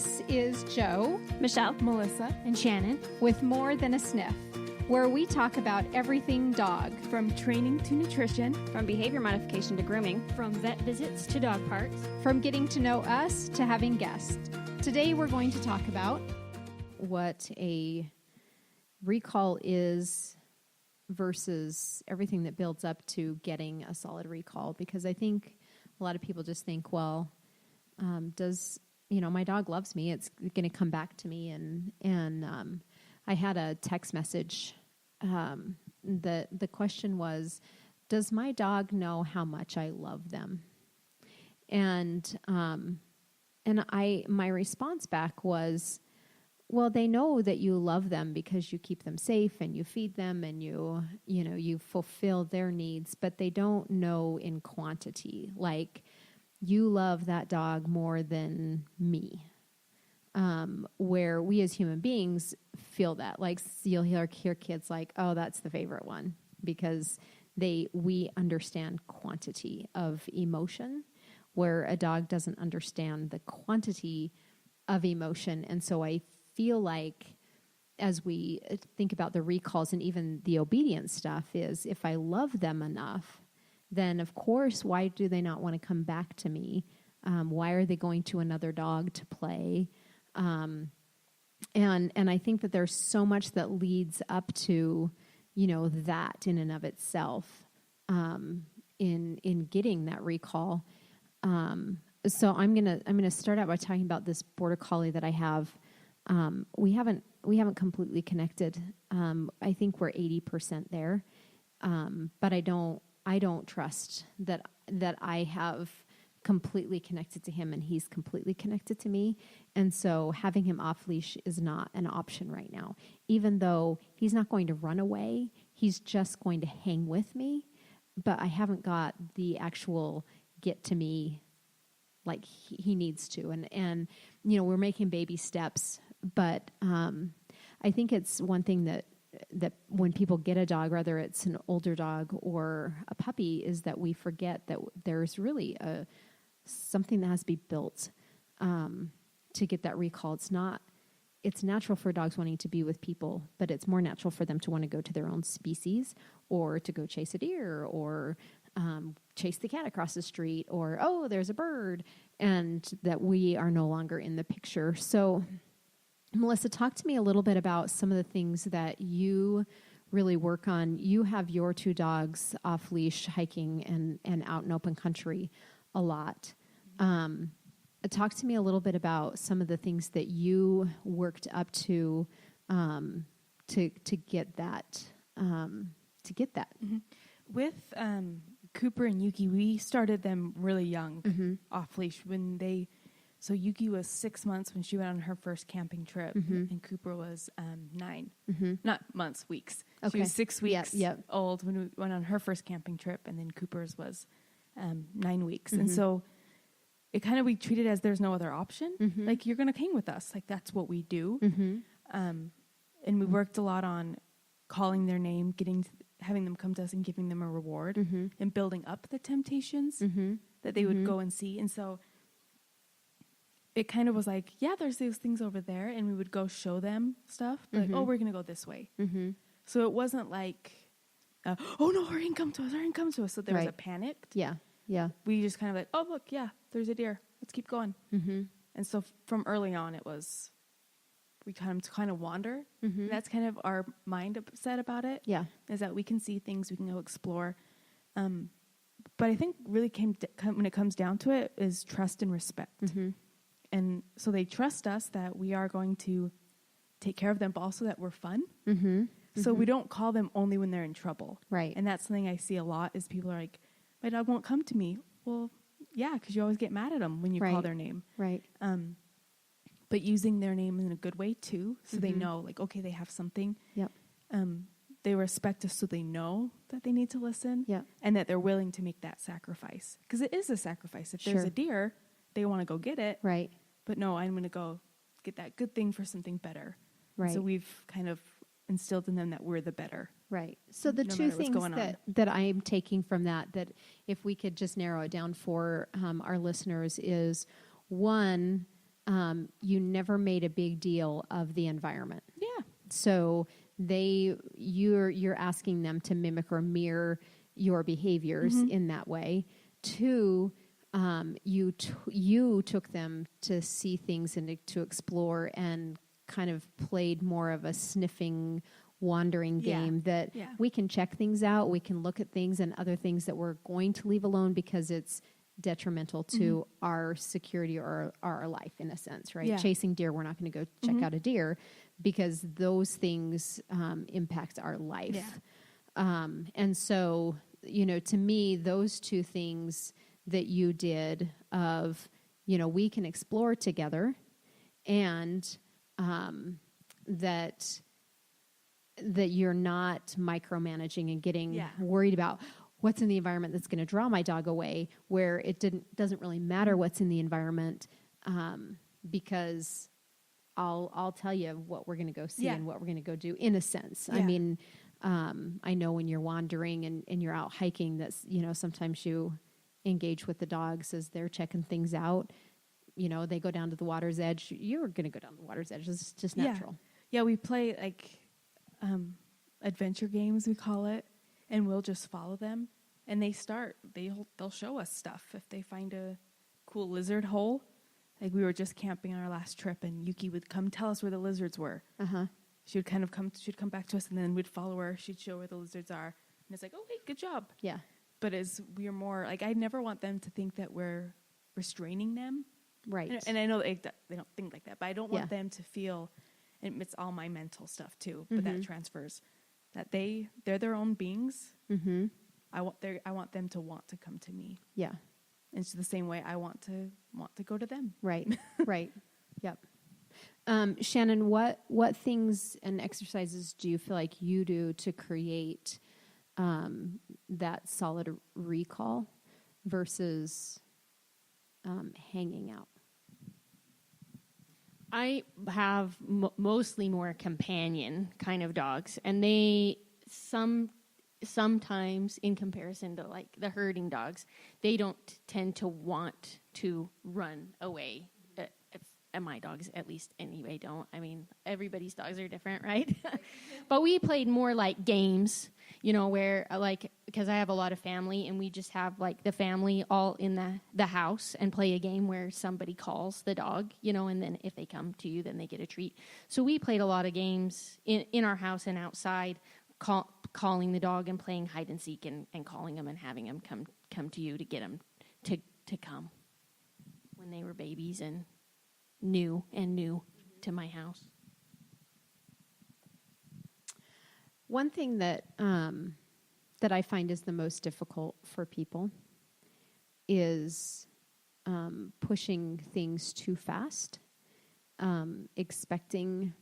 This is Joe, Michelle, Melissa, and Shannon with More Than a Sniff, where we talk about everything dog. from training to nutrition, from behavior modification to grooming, from vet visits to dog parks. From getting to know us to having guests. Today we're going to talk about what a recall is versus everything that builds up to getting a solid recall. Because I think a lot of people just think, well, my dog loves me. It's going to come back to me. And I had a text message. The question was, does my dog know how much I love them? And my response back was, well, they know that you love them because you keep them safe and you feed them and you fulfill their needs, but they don't know in quantity. Like, you love that dog more than me. Where we as human beings feel that. Like, you'll hear kids like, oh, that's the favorite one, because we understand quantity of emotion, where a dog doesn't understand the quantity of emotion. And so I feel like, as we think about the recalls and even the obedience stuff, is if I love them enough, then of course, why do they not want to come back to me? Why are they going to another dog to play? And I think that there's so much that leads up to, that in and of itself, in getting that recall. So I'm gonna start out by talking about this border collie that I have. We haven't completely connected. I think we're 80% there, but I don't trust that I have completely connected to him and he's completely connected to me. And so having him off leash is not an option right now. Even though he's not going to run away, he's just going to hang with me. But I haven't got the actual get to me like he needs to. And we're making baby steps, but I think it's one thing that when people get a dog, whether it's an older dog or a puppy, is that we forget that there's really something that has to be built to get that recall. It's natural for dogs wanting to be with people, but it's more natural for them to want to go to their own species, or to go chase a deer, or chase the cat across the street, or, oh, there's a bird, and that we are no longer in the picture. So, Melissa, talk to me a little bit about some of the things that you really work on. You have your two dogs off leash hiking and out in open country a lot. Talk to me a little bit about some of the things that you worked up to get that. Mm-hmm. With Cooper and Yuki, we started them really young, off leash So Yuki was 6 months when she went on her first camping trip, and Cooper was 9. Not months, weeks. Okay. She was 6 weeks old when we went on her first camping trip, and then Cooper's was 9 weeks. And so we treat it as there's no other option. Like, you're going to hang with us. Like, that's what we do. And we worked a lot on calling their name, having them come to us and giving them a reward, and building up the temptations that they would go and see. And so it kind of was like, yeah, there's these things over there, and we would go show them stuff. Like, oh, we're going to go this way. So it wasn't like, oh no, hurry and come to us. So there was a panic. Yeah. We just kind of like, oh, look, yeah, there's a deer. Let's keep going. And so from early on, it was, we kind of wander. That's kind of our mindset about it. Yeah. Is that we can see things, we can go explore. But I think really when it comes down to it is trust and respect. And so they trust us that we are going to take care of them, but also that we're fun. So we don't call them only when they're in trouble. Right. And that's something I see a lot is people are like, my dog won't come to me. Well, yeah, because you always get mad at them when you call their name. Right. But using their name in a good way too, so they know, like, okay, they have something. Yep. They respect us, so they know that they need to listen. Yep. And that they're willing to make that sacrifice. Because it is a sacrifice. If there's a deer, they want to go get it. Right. But no, I'm going to go get that good thing for something better. Right. So we've kind of instilled in them that we're the better. Right. So the two things that I'm taking from that if we could just narrow it down for our listeners, is one, you never made a big deal of the environment. Yeah. So you're asking them to mimic or mirror your behaviors in that way. Two, you took them to see things and to explore, and kind of played more of a sniffing, wandering game that we can check things out, we can look at things and other things that we're going to leave alone because it's detrimental to our security or our life, in a sense, right? Yeah. Chasing deer, we're not going to go check out a deer because those things impact our life. Yeah. And so, to me, those two things that you did of, we can explore together, and that you're not micromanaging and getting worried about what's in the environment that's going to draw my dog away, where it doesn't really matter what's in the environment, because I'll tell you what we're going to go see and what we're going to go do, in a sense. I mean, I know when you're wandering and you're out hiking, that's, sometimes you engage with the dogs as they're checking things out. They go down to the water's edge. You're going to go down to the water's edge. It's just natural. Yeah, we play like adventure games, we call it, and we'll just follow them. And they'll show us stuff if they find a cool lizard hole. Like we were just camping on our last trip, and Yuki would come tell us where the lizards were. She'd she'd come back to us, and then we'd follow her. She'd show where the lizards are, and it's like, oh, hey, good job. Yeah. But as we're more like, I never want them to think that we're restraining them. Right. And I know they don't think like that, but I don't want them to feel, and it's all my mental stuff too, but that transfers, that they're their own beings. I want them to want to come to me. Yeah. And it's the same way I want to go to them. Right. Right. Yep. Shannon, what things and exercises do you feel like you do to create that solid recall versus hanging out? I have mostly more companion kind of dogs, and they sometimes, in comparison to like the herding dogs, they don't tend to want to run away. And my dogs, at least anyway, don't. I mean, everybody's dogs are different, right? But we played more like games, where because I have a lot of family, and we just have like the family all in the house and play a game where somebody calls the dog, and then if they come to you, then they get a treat. So we played a lot of games in our house and outside, calling the dog and playing hide and seek and calling them and having them come to you to get them to come when they were babies and new to my house. One thing that I find is the most difficult for people is pushing things too fast, expecting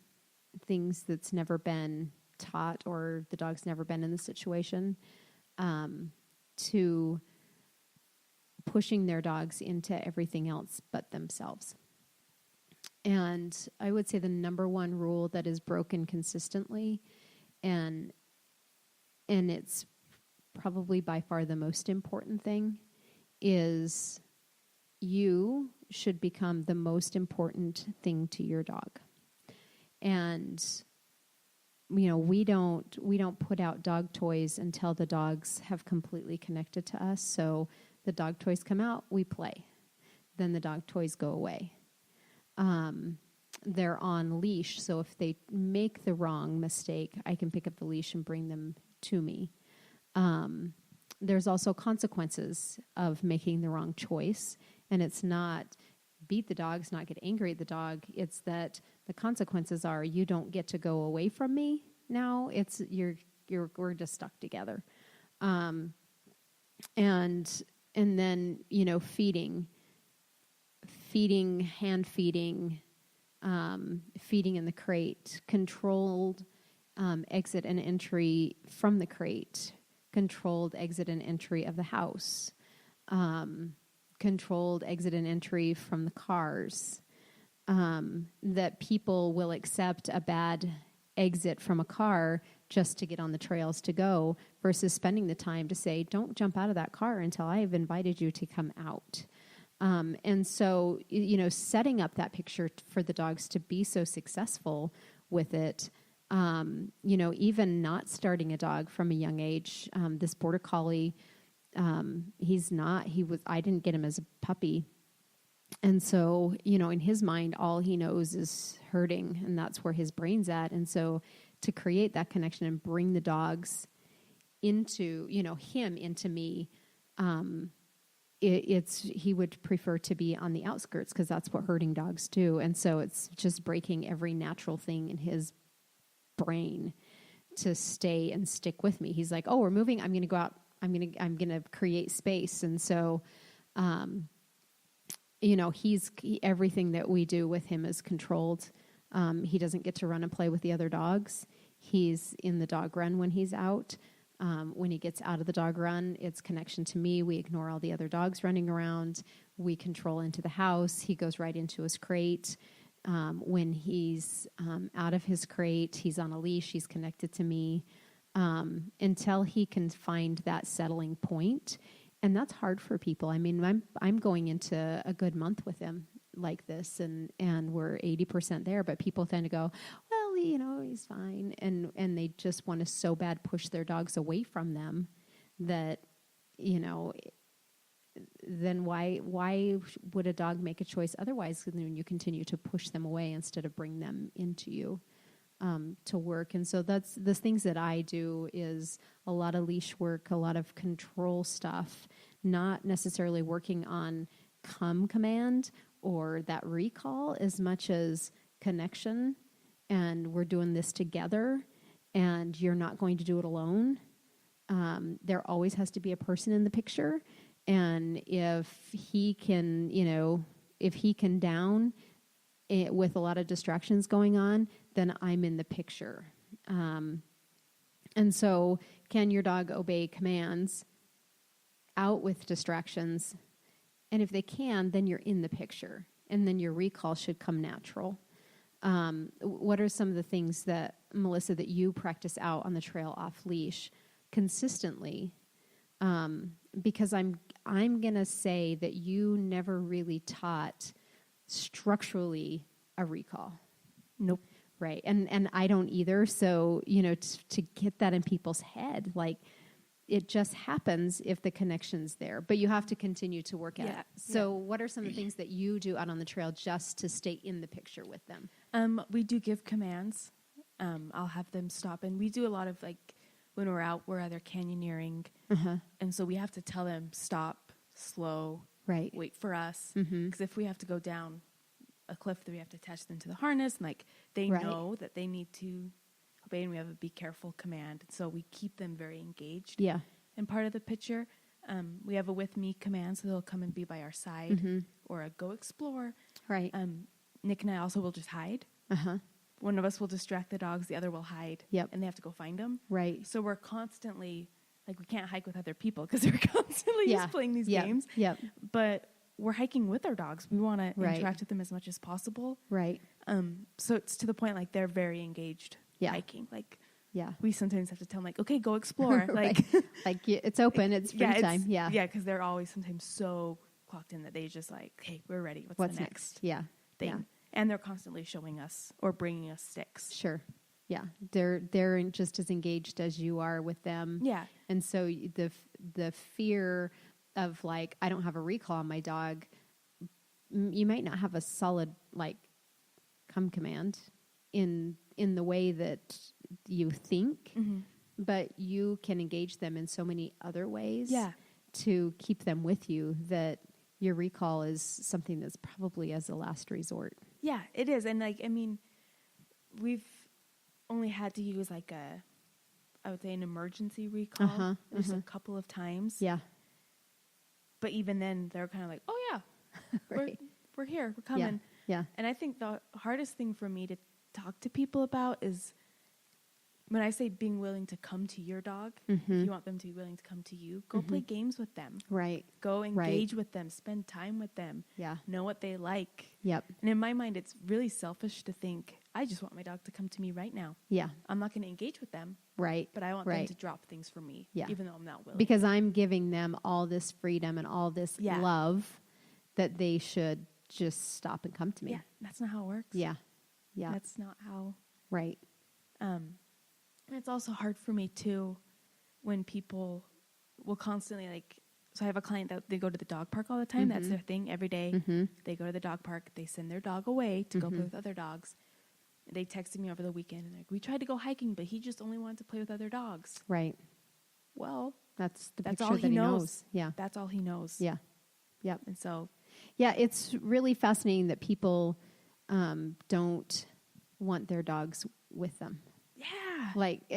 things that's never been taught or the dog's never been in the situation, to pushing their dogs into everything else but themselves. And I would say the number one rule that is broken consistently, and it's probably by far the most important thing, is you should become the most important thing to your dog. And we don't put out dog toys until the dogs have completely connected to us. So the dog toys come out, we play. Then the dog toys go away. They're on leash, so if they make the wrong mistake, I can pick up the leash and bring them to me. There's also consequences of making the wrong choice, and it's not beat the dog, it's not get angry at the dog. It's that the consequences are you don't get to go away from me now. It's we're just stuck together, and then feeding, hand feeding, feeding in the crate, controlled exit and entry from the crate, controlled exit and entry of the house, controlled exit and entry from the cars, that people will accept a bad exit from a car just to get on the trails to go, versus spending the time to say, don't jump out of that car until I have invited you to come out. And so, you know, setting up that picture for the dogs to be so successful with it, you know, even not starting a dog from a young age, this border collie, I didn't get him as a puppy. And so, you know, in his mind, all he knows is herding, and that's where his brain's at. And so to create that connection and bring the dogs into, you know, him into me, he would prefer to be on the outskirts because that's what herding dogs do. And so it's just breaking every natural thing in his brain to stay and stick with me. He's like, oh, we're moving. I'm going to go out. I'm going to create space. And so, you know, everything that we do with him is controlled. He doesn't get to run and play with the other dogs. He's in the dog run when he's out. When he gets out of the dog run, it's connection to me. We ignore all the other dogs running around. We control into the house. He goes right into his crate. When he's out of his crate, he's on a leash. He's connected to me until he can find that settling point. And that's hard for people. I mean, I'm going into a good month with him like this, and we're 80% there. But people tend to go, well, you know, he's fine, and they just want to so bad push their dogs away from them that, you know, then why would a dog make a choice otherwise when you continue to push them away instead of bring them into you to work? And so that's the things that I do is a lot of leash work, a lot of control stuff, not necessarily working on command or that recall as much as connection. And we're doing this together, and you're not going to do it alone. There always has to be a person in the picture. And if he can, you know, down it with a lot of distractions going on, then I'm in the picture. And so can your dog obey commands out with distractions? And if they can, then you're in the picture. And then your recall should come natural. What are some of the things that, Melissa, that you practice out on the trail off leash consistently? Because I'm going to say that you never really taught structurally a recall. Nope. Right. And I don't either. So, you know, to get that in people's head, like it just happens if the connection's there, but you have to continue to work at it. So what are some of the things that you do out on the trail just to stay in the picture with them? We do give commands. I'll have them stop, and we do a lot of, like, when we're out, we're either canyoneering, and so we have to tell them stop, slow, right, wait for us, because if we have to go down a cliff, then we have to attach them to the harness, and like they know that they need to obey, and we have a be careful command, so we keep them very engaged. Yeah. And part of the picture, we have a with me command, so they'll come and be by our side, or a go explore. Right. Nick and I also will just hide. One of us will distract the dogs, the other will hide. Yep. And they have to go find them. Right. So we're constantly, like, we can't hike with other people because they're constantly just playing these games. Yep. But we're hiking with our dogs. We want to interact with them as much as possible. Right. So it's to the point, like, they're very engaged hiking. Like, we sometimes have to tell them, like, okay, go explore. Like, like it's open. It's free time. Yeah. Yeah, because they're always sometimes so clocked in that they just like, hey, we're ready. What's the next Yeah. thing? Yeah. And they're constantly showing us or bringing us sticks. Sure. Yeah. They're just as engaged as you are with them. Yeah. And so the fear of, like, I don't have a recall on my dog, you might not have a solid, like, come command in the way that you think, but you can engage them in so many other ways to keep them with you that your recall is something that's probably as a last resort. Yeah, it is. And, like, I mean, we've only had to use, like, I would say an emergency recall just a couple of times. Yeah. But even then, they're kind of like, oh, yeah, we're here, we're coming. Yeah. And I think the hardest thing for me to talk to people about is when I say being willing to come to your dog, if you want them to be willing to come to you, go play games with them. Right. Go engage with them, spend time with them. Yeah. Know what they like. Yep. And in my mind, it's really selfish to think, I just want my dog to come to me right now. Yeah. I'm not going to engage with them. Right. But I want them to drop things for me, even though I'm not willing. Because I'm giving them all this freedom and all this love that they should just stop and come to me. Yeah, that's not how it works. Yeah. Yeah. That's not how. Right. And it's also hard for me too when people will constantly so I have a client that they go to the dog park all the time. That's their thing every day. They go to the dog park. They send their dog away to go play with other dogs. They texted me over the weekend and we tried to go hiking, but he just only wanted to play with other dogs. Right. Well, That's the that's picture all that he knows. Yeah. That's all he knows. Yeah. Yep. And so, Yeah, it's really fascinating that people don't want their dogs with them. yeah. Like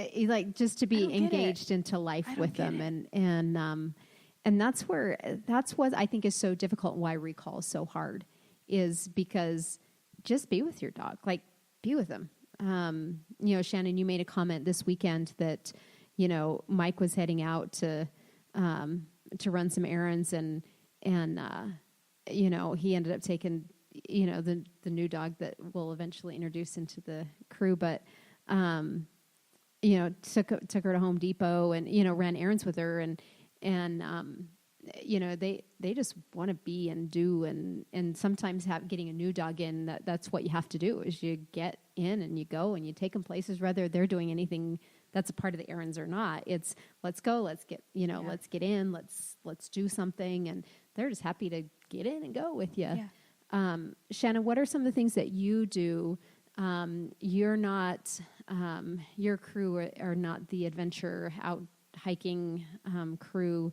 just to I be don't get it. engaged into life I don't with get them, it. and that's what I think is so difficult. And why recall is so hard is because just be with your dog, like be with them. Shannon, you made a comment this weekend that Mike was heading out to run some errands, and he ended up taking the new dog that we'll eventually introduce into the crew, but took her to Home Depot and ran errands with her, and they just want to be and do, and sometimes getting a new dog in, that's what you have to do, is you get in and you go and you take them places, whether they're doing anything that's a part of the errands or not. It's let's go, let's get let's get in, let's do something, and they're just happy to get in and go with you. Yeah. Shannon, what are some of the things that you do? You're not, your crew are not the adventure out hiking crew,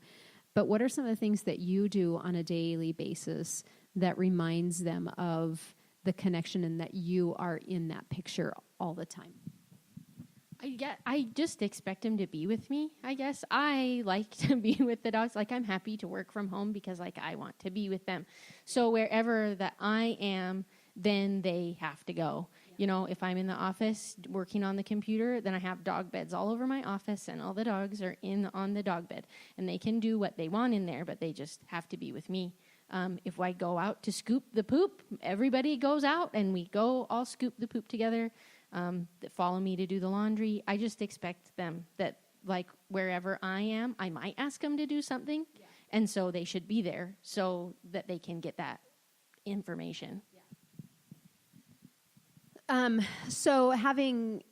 but what are some of the things that you do on a daily basis that reminds them of the connection and that you are in that picture all the time? I just expect him to be with me, I guess. I like to be with the dogs. Like, I'm happy to work from home because, I want to be with them. So wherever that I am, then they have to go. Yeah. If I'm in the office working on the computer, then I have dog beds all over my office, and all the dogs are on the dog bed. And they can do what they want in there, but they just have to be with me. If I go out to scoop the poop, everybody goes out, and we go all scoop the poop together. That follow me to do the laundry. I just expect them that, wherever I am, I might ask them to do something, and so they should be there so that they can get that information. So having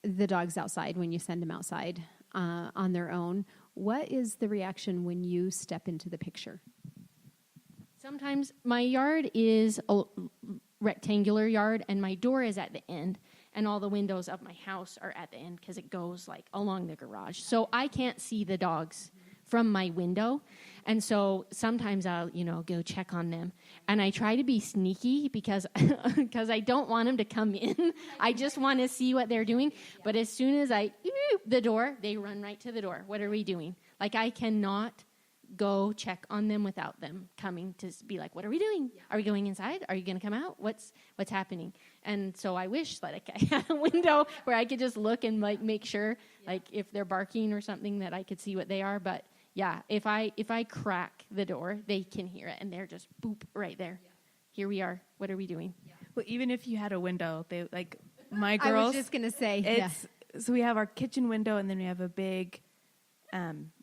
the dogs outside, when you send them outside on their own, what is the reaction when you step into the picture? Sometimes my yard is a rectangular yard, and my door is at the end, and all the windows of my house are at the end because it goes along the garage. So I can't see the dogs from my window. And so sometimes I'll, go check on them. And I try to be sneaky because I don't want them to come in. I just want to see what they're doing. But as soon as the door, they run right to the door. What are we doing? I cannot go check on them without them coming to be like, what are we doing? Yeah. Are we going inside? Are you going to come out? What's happening? And so I wish I had a window where I could just look and make sure, if they're barking or something, that I could see what they are. But yeah, if I crack the door, they can hear it, and they're just boop right there. Yeah. Here we are. What are we doing? Yeah. Well, even if you had a window, they my girls. I was just gonna say, So we have our kitchen window, and then we have a big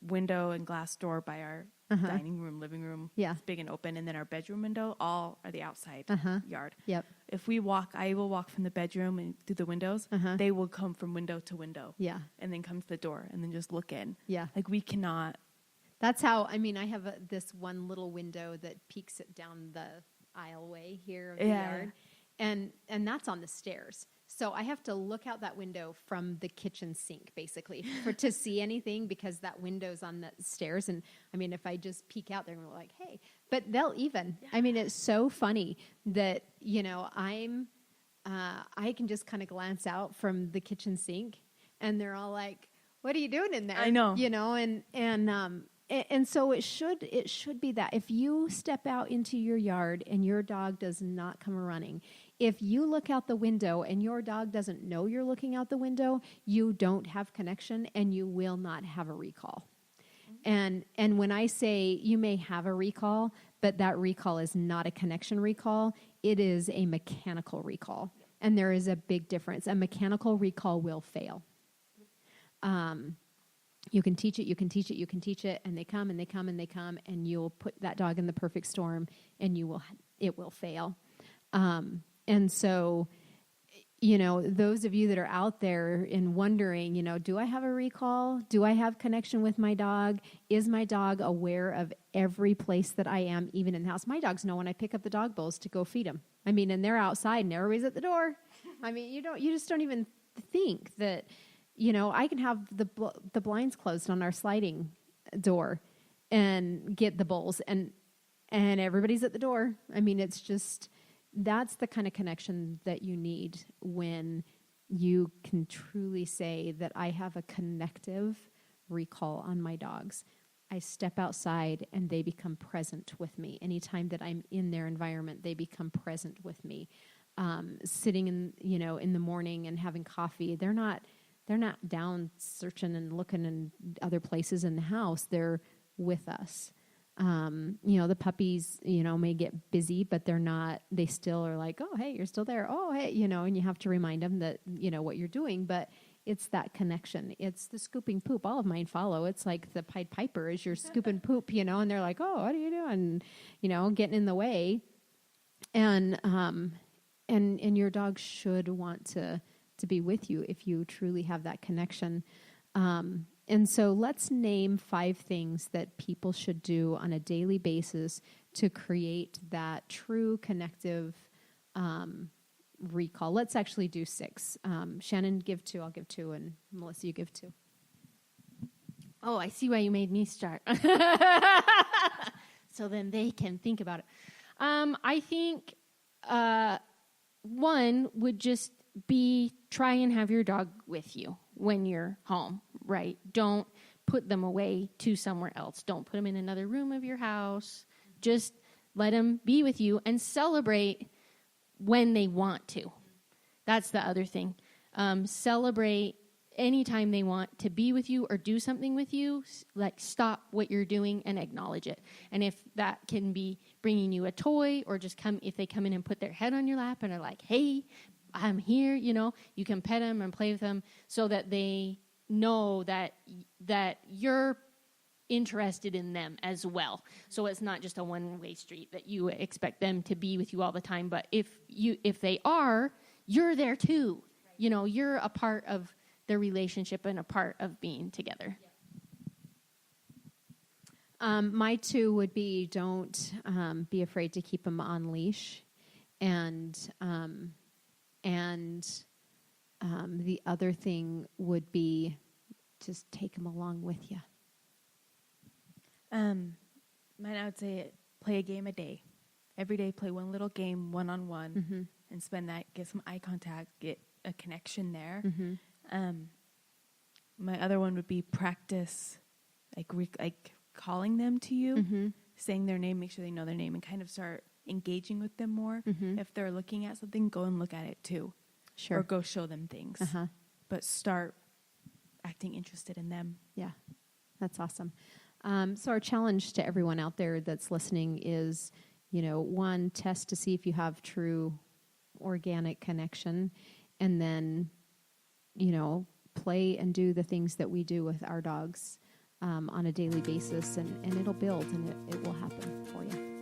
window and glass door by our dining room, living room. Yeah. It's big and open. And then our bedroom window, all are the outside yard. Yep. If I will walk from the bedroom and through the windows. They will come from window to window. Yeah. And then come to the door and then just look in. Yeah. We cannot. That's how, I have this one little window that peeks it down the aisleway here of the yard. And that's on the stairs. So I have to look out that window from the kitchen sink, basically, to see anything, because that window's on the stairs. And if I just peek out there, and we're like, hey, but they'll even. Yeah. It's so funny that I can just kind of glance out from the kitchen sink, and they're all like, "What are you doing in there?" I know, And so it should be that if you step out into your yard and your dog does not come running, if you look out the window and your dog doesn't know you're looking out the window, you don't have connection, and you will not have a recall. Mm-hmm. And when I say you may have a recall, but that recall is not a connection recall, it is a mechanical recall. And there is a big difference. A mechanical recall will fail. You can teach it, you can teach it, you can teach it, and they come and they come and they come, and you'll put that dog in the perfect storm, and it will fail. And so, those of you that are out there and wondering, do I have a recall? Do I have connection with my dog? Is my dog aware of every place that I am, even in the house? My dogs know when I pick up the dog bowls to go feed them. I mean, and they're outside and everybody's at the door. I mean, you just don't even think that, I can have the blinds closed on our sliding door and get the bowls and everybody's at the door. I mean, it's just, that's the kind of connection that you need when you can truly say that I have a connective recall on my dogs. I step outside and they become present with me. Anytime that I'm in their environment, they become present with me. Sitting in the morning and having coffee, they're not down searching and looking in other places in the house. They're with us. The puppies, may get busy, but they still are like, oh, hey, you're still there. Oh, hey, and you have to remind them that, what you're doing, but it's that connection. It's the scooping poop. All of mine follow. It's like the Pied Piper is you're scooping poop, and they're like, oh, what are you doing? Getting in the way. And your dog should want to be with you if you truly have that connection. And so let's name 5 things that people should do on a daily basis to create that true connective recall. Let's actually do 6. Shannon, give 2. I'll give 2. And Melissa, you give 2. Oh, I see why you made me start. So then they can think about it. I think one would just be try and have your dog with you when you're home, right? Don't put them away to somewhere else. Don't put them in another room of your house. Just let them be with you and celebrate when they want to. That's the other thing. Celebrate anytime they want to be with you or do something with you. Like, stop what you're doing and acknowledge it. And if that can be bringing you a toy or just if they come in and put their head on your lap and are like, hey, I'm here, you can pet them and play with them so that they know that you're interested in them as well. So it's not just a one-way street that you expect them to be with you all the time. But if they are, you're there too. Right. You're a part of their relationship and a part of being together. My 2 would be don't be afraid to keep them on leash, and the other thing would be just take them along with you. Mine, I would say play a game a day. Every day, play one little game, one-on-one, and spend that, get some eye contact, get a connection there. My other one would be practice, like calling them to you, saying their name, make sure they know their name, and kind of start engaging with them more. If they're looking at something, go and look at it too. Sure. Or go show them things. But start acting interested in them. Yeah, that's awesome. So our challenge to everyone out there that's listening is, 1, test to see if you have true organic connection, and then, play and do the things that we do with our dogs on a daily basis, and it'll build and it will happen for you.